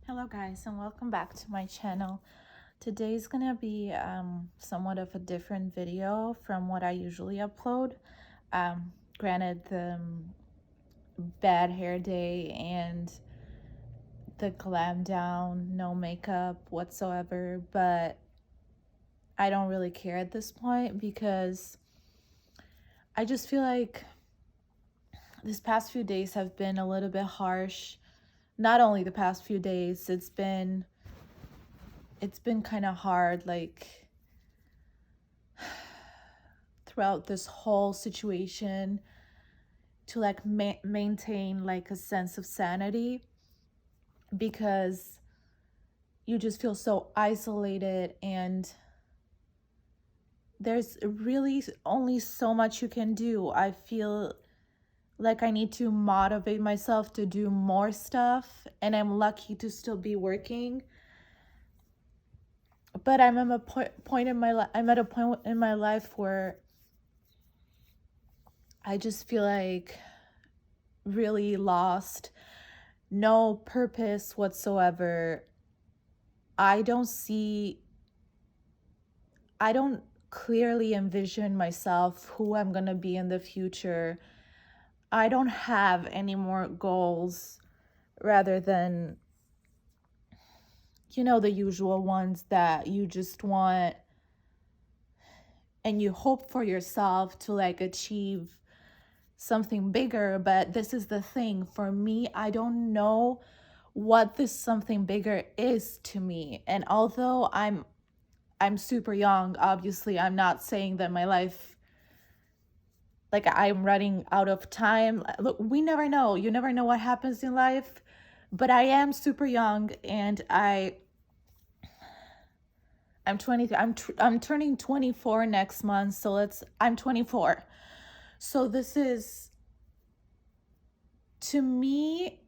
Hello guys, and welcome back to my channel. Today's gonna be somewhat of a different video from what I usually upload. Granted, the bad hair day and the glam down, no makeup whatsoever, but I don't really care at this point because I just feel like these past few days have been a little bit harsh. Not only the past few days, it's been kind of hard, like throughout this whole situation, to like maintain like a sense of sanity, because you just feel so isolated, and there's really only so much you can do. I feel like I need to motivate myself to do more stuff, and I'm lucky to still be working. But I'm at a point in my life. I'm at a point in my life where I just feel like really lost, no purpose whatsoever. I don't see, I don't clearly envision myself who I'm going to be in the future. I don't have any more goals rather than, the usual ones that you just want and you hope for yourself to like achieve something bigger. But this is the thing for me, I don't know what this something bigger is to me. And although I'm super young, obviously I'm not saying that my life, like, I'm running out of time. Look, we never know. You never know what happens in life. But I am super young, and I'm 23. I'm turning 24 next month, so I'm 24. So this is, to me,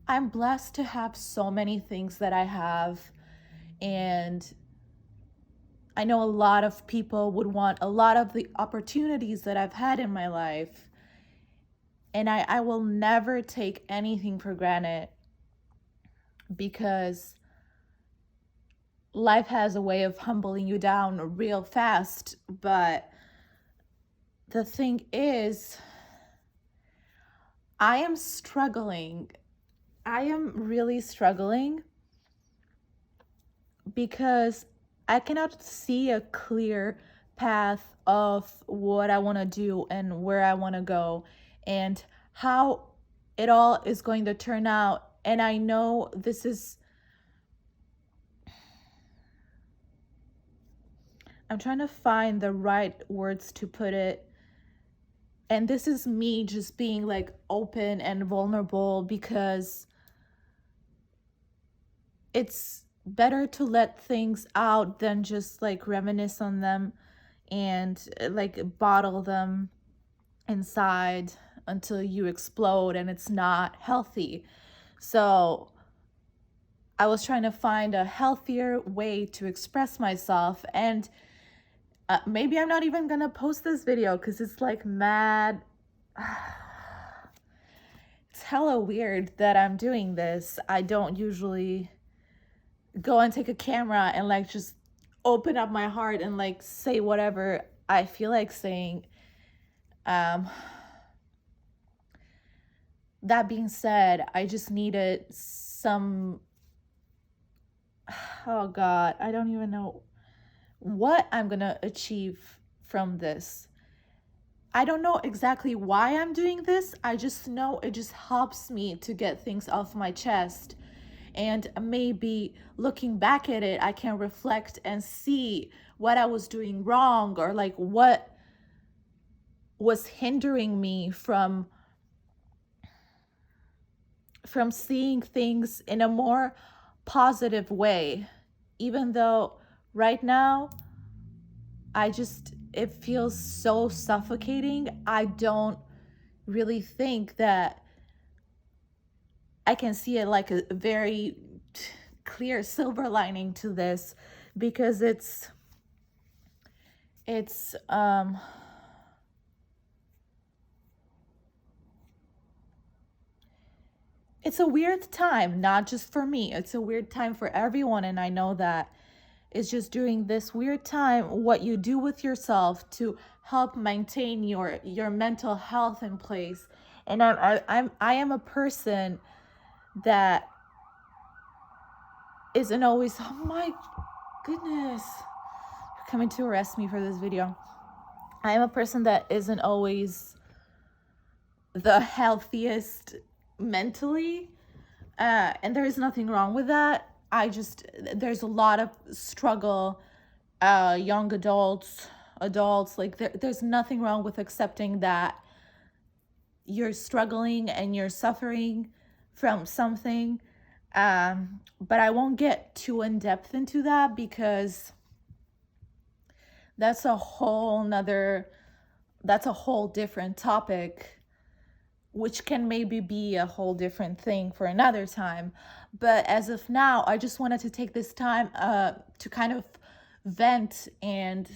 I'm blessed to have so many things that I have, and I know a lot of people would want a lot of the opportunities that I've had in my life. And I will never take anything for granted, because life has a way of humbling you down real fast. But the thing is, I am struggling. I am really struggling because I cannot see a clear path of what I want to do and where I want to go and how it all is going to turn out. And I know I'm trying to find the right words to put it. And this is me just being like open and vulnerable, because it's better to let things out than just like reminisce on them and like bottle them inside until you explode, and it's not healthy. So I was trying to find a healthier way to express myself, and maybe I'm not even gonna post this video because it's like mad. It's hella weird that I'm doing this. I don't usually go and take a camera and like just open up my heart and like say whatever I feel like saying. Um, that being said, I just needed some. Oh God, I don't even know what I'm gonna achieve from this. I don't know exactly why I'm doing this. I just know it just helps me to get things off my chest. And maybe looking back at it, I can reflect and see what I was doing wrong, or like what was hindering me from seeing things in a more positive way. Even though right now it feels so suffocating. I don't really think that I can see it like a very clear silver lining to this, because it's it's a weird time, not just for me. It's a weird time for everyone. And I know that it's just during this weird time, what you do with yourself to help maintain your mental health in place. And I am a person that isn't always, oh my goodness, you're coming to arrest me for this video. I am a person that isn't always the healthiest mentally, and there is nothing wrong with that. There's a lot of struggle, young adults, like there's nothing wrong with accepting that you're struggling and you're suffering from something. But I won't get too in depth into that because that's a whole different topic, which can maybe be a whole different thing for another time. But as of now, I just wanted to take this time to kind of vent and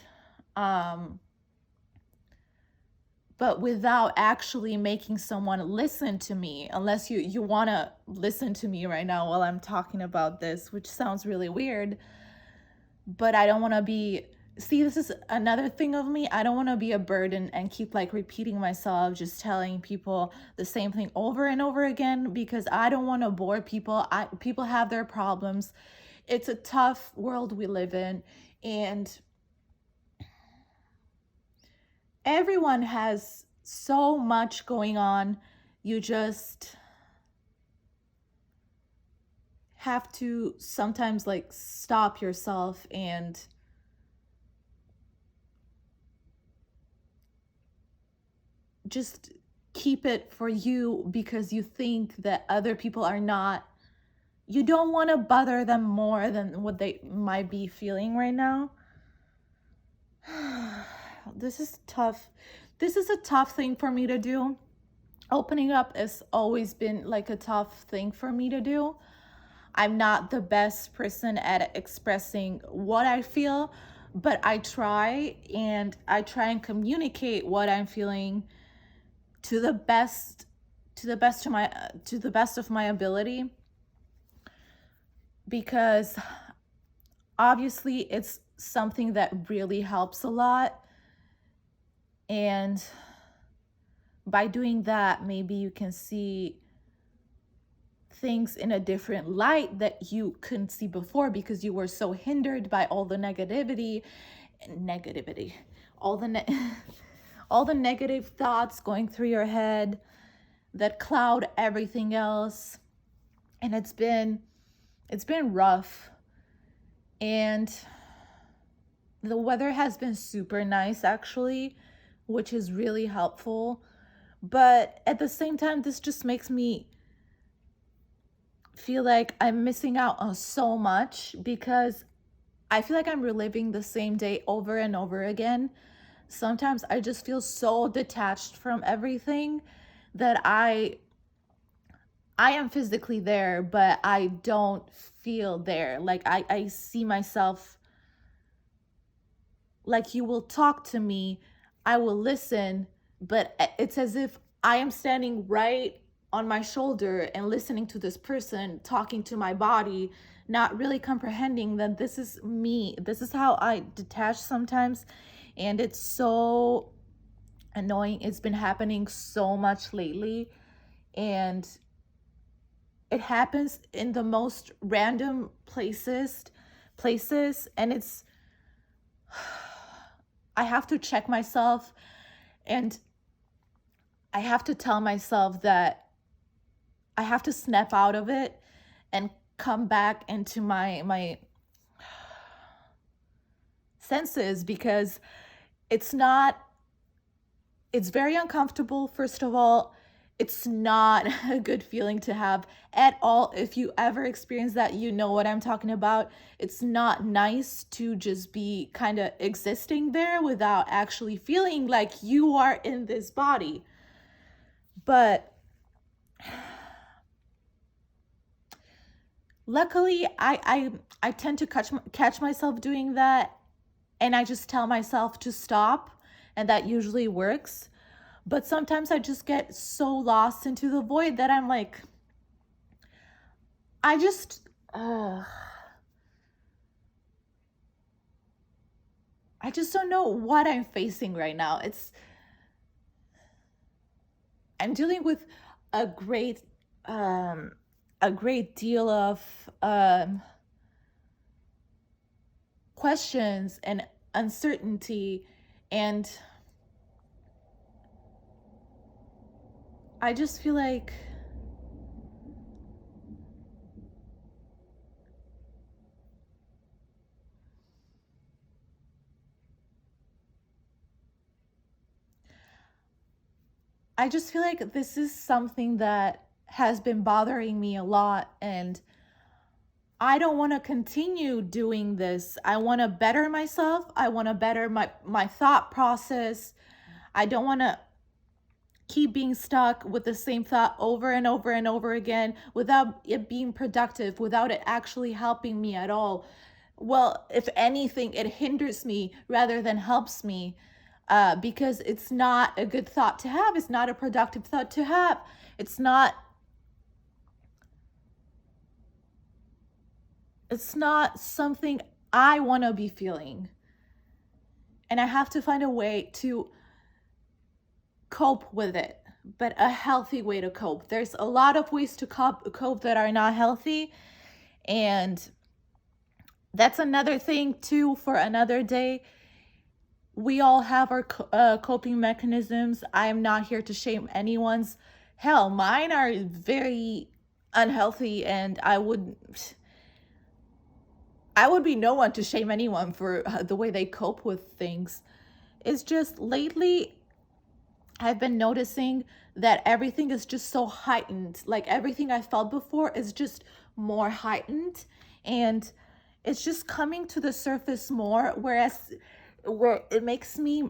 but without actually making someone listen to me, unless you want to listen to me right now while I'm talking about this, which sounds really weird. But I don't want to be, see, this is another thing of me. I don't want to be a burden and keep like repeating myself, just telling people the same thing over and over again, because I don't want to bore people. People have their problems. It's a tough world we live in, and everyone has so much going on. You just have to sometimes like stop yourself and just keep it for you, because you think that other people are not, you don't want to bother them more than what they might be feeling right now. This is tough. This is a tough thing for me to do. Opening up has always been like a tough thing for me to do. I'm not the best person at expressing what I feel, but I try and communicate what I'm feeling to the best of my ability, because obviously it's something that really helps a lot. And by doing that, maybe you can see things in a different light that you couldn't see before, because you were so hindered by all the negativity, all the all the negative thoughts going through your head that cloud everything else. And it's been rough. And the weather has been super nice actually, which is really helpful. But at the same time, this just makes me feel like I'm missing out on so much, because I feel like I'm reliving the same day over and over again. Sometimes I just feel so detached from everything that I am physically there, but I don't feel there. Like I see myself, like you will talk to me, I will listen, but it's as if I am standing right on my shoulder and listening to this person talking to my body, not really comprehending that this is me. This is how I detach sometimes. And it's so annoying. It's been happening so much lately. And it happens in the most random places. And it's, I have to check myself, and I have to tell myself that I have to snap out of it and come back into my senses, because it's very uncomfortable. First of all, it's not a good feeling to have at all. If you ever experience that, you know what I'm talking about. It's not nice to just be kind of existing there without actually feeling like you are in this body. But luckily, I tend to catch myself doing that, and I just tell myself to stop, and that usually works. But sometimes I just get so lost into the void that I'm like, I just, uh, I just don't know what I'm facing right now. I'm dealing with a great, um, a great deal of questions and uncertainty, and I just feel like this is something that has been bothering me a lot, and I don't want to continue doing this. I want to better myself. I want to better my thought process. I don't want to keep being stuck with the same thought over and over and over again without it being productive, without it actually helping me at all. Well, if anything, it hinders me rather than helps me, because it's not a good thought to have. It's not a productive thought to have. It's not. It's not something I want to be feeling. And I have to find a way to cope with it, but a healthy way to cope. There's a lot of ways to cope that are not healthy. And that's another thing, too, for another day. We all have our coping mechanisms. I am not here to shame anyone's. Hell, mine are very unhealthy, and I would be no one to shame anyone for the way they cope with things. It's just lately I've been noticing that everything is just so heightened. Like everything I felt before is just more heightened, and it's just coming to the surface more, whereas where it makes me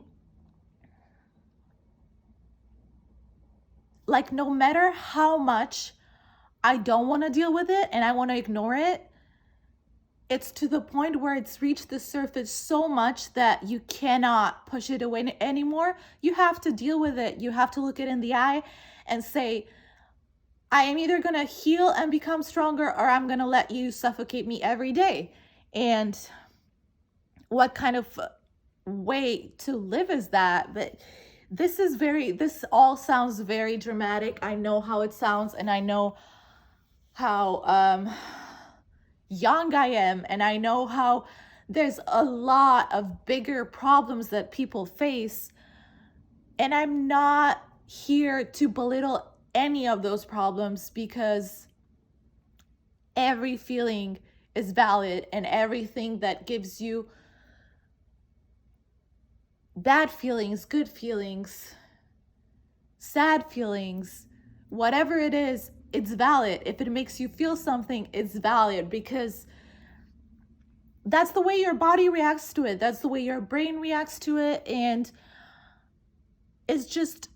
like, no matter how much I don't want to deal with it and I want to ignore it, it's to the point where it's reached the surface so much that you cannot push it away anymore. You have to deal with it. You have to look it in the eye and say, I am either going to heal and become stronger, or I'm going to let you suffocate me every day. And what kind of way to live is that? But this all sounds very dramatic. I know how it sounds, and I know how young I am, and I know how there's a lot of bigger problems that people face, and I'm not here to belittle any of those problems, because every feeling is valid, and everything that gives you bad feelings, good feelings, sad feelings, whatever it is, it's valid. If it makes you feel something, it's valid, because that's the way your body reacts to it. That's the way your brain reacts to it. And it's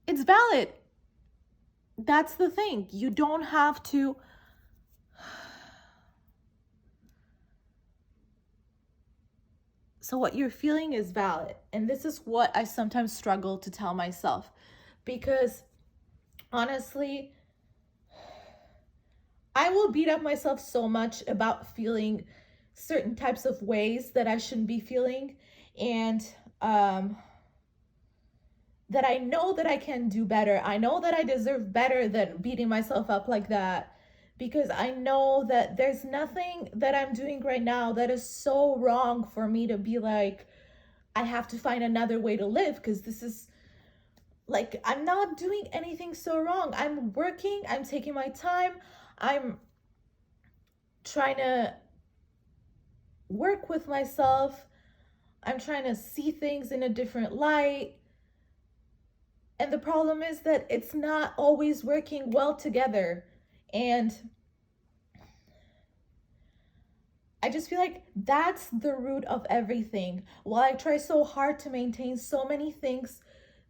valid. That's the thing. You don't have to so what you're feeling is valid. And this is what I sometimes struggle to tell myself, because honestly, I will beat up myself so much about feeling certain types of ways that I shouldn't be feeling, and that I know that I can do better. I know that I deserve better than beating myself up like that, because I know that there's nothing that I'm doing right now that is so wrong for me to be like, I have to find another way to live, because this is like, I'm not doing anything so wrong. I'm working, I'm taking my time, I'm trying to work with myself, I'm trying to see things in a different light. And the problem is that it's not always working well together. And I just feel like that's the root of everything. While I try so hard to maintain so many things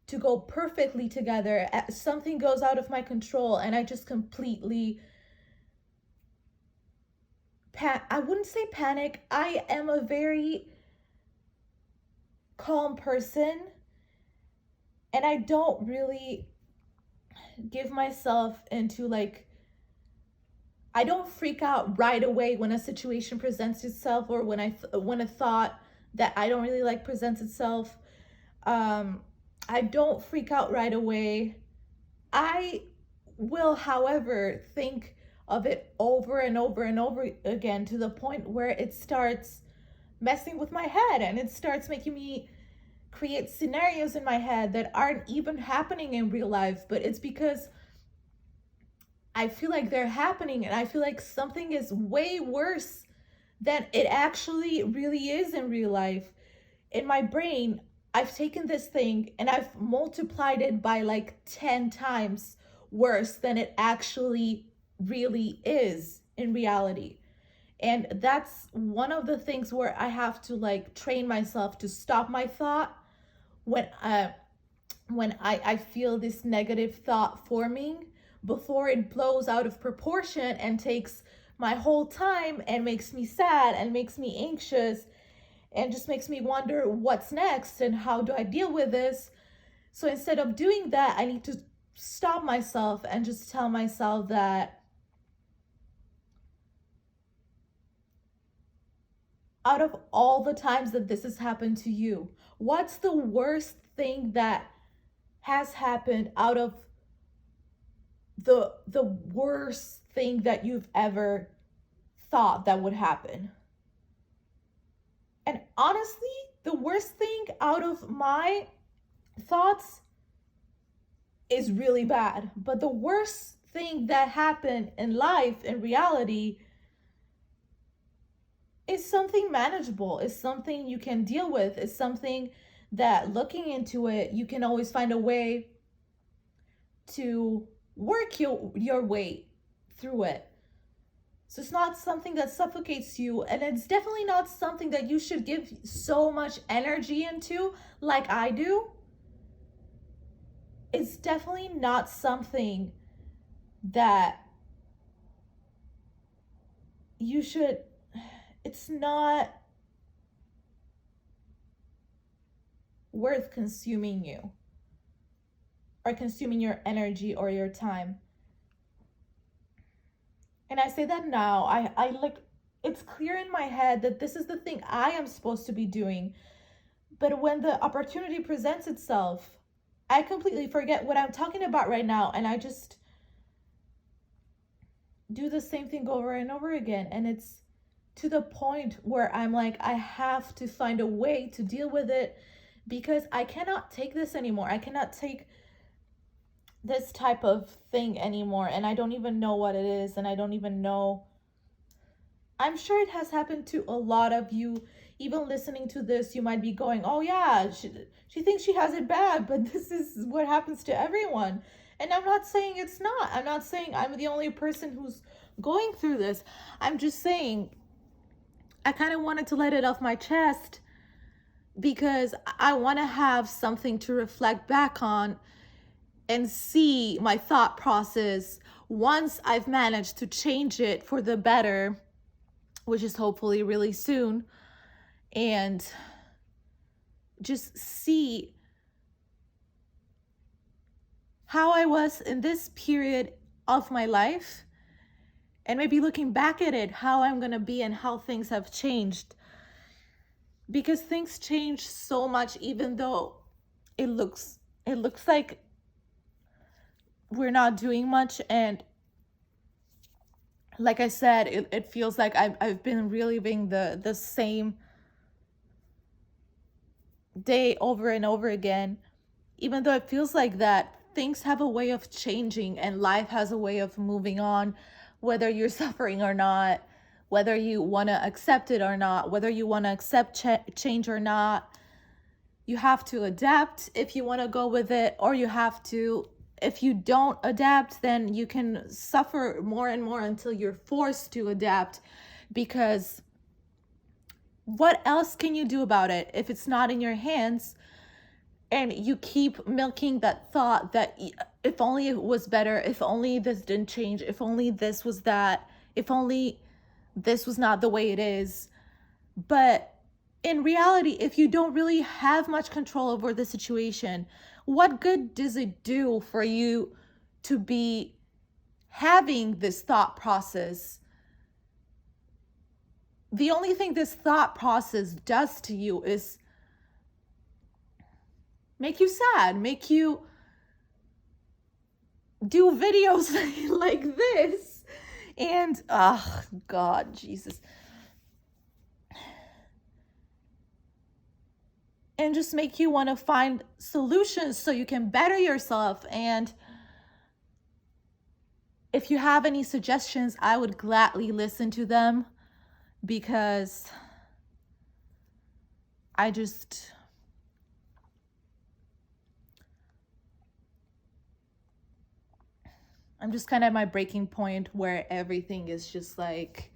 to go perfectly together, something goes out of my control, and I just completely I wouldn't say panic. I am a very calm person, and I don't really give myself into like I don't freak out right away when a situation presents itself, or when a thought that I don't really like presents itself. Um, I don't freak out right away. I will, however, think of it over and over and over again to the point where it starts messing with my head, and it starts making me create scenarios in my head that aren't even happening in real life, but it's because I feel like they're happening, and I feel like something is way worse than it actually really is in real life. In my brain, I've taken this thing and I've multiplied it by like 10 times worse than it actually really is in reality. And that's one of the things where I have to like train myself to stop my thought when I feel this negative thought forming before it blows out of proportion and takes my whole time and makes me sad and makes me anxious and just makes me wonder what's next and how do I deal with this. So instead of doing that, I need to stop myself and just tell myself that out of all the times that this has happened to you, what's the worst thing that has happened out of the worst thing that you've ever thought that would happen? And honestly, the worst thing out of my thoughts is really bad. But the worst thing that happened in life, in reality, is something manageable, is something you can deal with, is something that looking into it, you can always find a way to work your way through it. So it's not something that suffocates you, and it's definitely not something that you should give so much energy into like I do. It's definitely not something that you should, it's not worth consuming you or consuming your energy or your time. And I say that now, I like, it's clear in my head that this is the thing I am supposed to be doing. But when the opportunity presents itself, I completely forget what I'm talking about right now. And I just do the same thing over and over again. And it's to the point where I'm like, I have to find a way to deal with it because I cannot take this anymore. I cannot take this type of thing anymore, and I don't even know what it is, and I don't even know. I'm sure it has happened to a lot of you. Even listening to this, you might be going, oh yeah, she thinks she has it bad, but this is what happens to everyone. And I'm not saying it's not. I'm not saying I'm the only person who's going through this. I'm just saying I kind of wanted to let it off my chest because I want to have something to reflect back on and see my thought process once I've managed to change it for the better, which is hopefully really soon, and just see how I was in this period of my life, and maybe looking back at it, how I'm going to be and how things have changed. Because things change so much, even though it looks like we're not doing much. And like I said, it feels like I've been reliving the same day over and over again. Even though it feels like that, things have a way of changing and life has a way of moving on, whether you're suffering or not, whether you want to accept it or not, whether you want to accept change or not. You have to adapt if you want to go with it, or you have to, if you don't adapt, then you can suffer more and more until you're forced to adapt, because what else can you do about it if it's not in your hands? And you keep milking that thought that if only it was better, if only this didn't change, if only this was that, if only this was not the way it is. But in reality, if you don't really have much control over the situation, what good does it do for you to be having this thought process, the only thing this thought process does to you is make you sad, make you do videos like this. And, oh, God, Jesus. And just make you want to find solutions so you can better yourself. And if you have any suggestions, I would gladly listen to them, because I'm just kind of at my breaking point where everything is just like,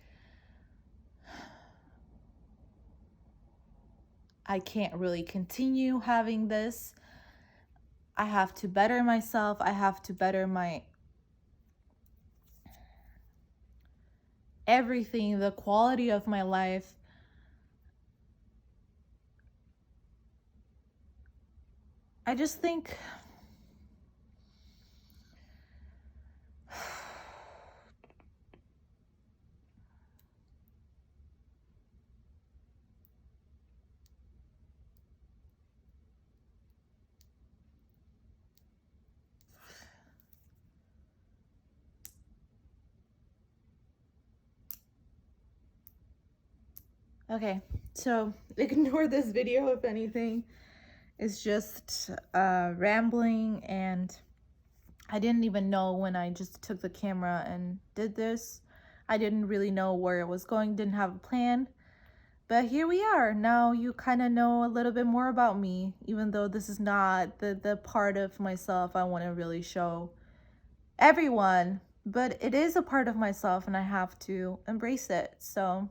I can't really continue having this. I have to better myself. I have to better my everything, the quality of my life. I just think okay, so ignore this video if anything. It's just rambling, and I didn't even know when I just took the camera and did this. I didn't really know where it was going, didn't have a plan. But here we are. Now you kind of know a little bit more about me, even though this is not the part of myself I want to really show everyone. But it is a part of myself, and I have to embrace it. So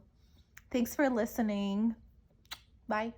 thanks for listening. Bye.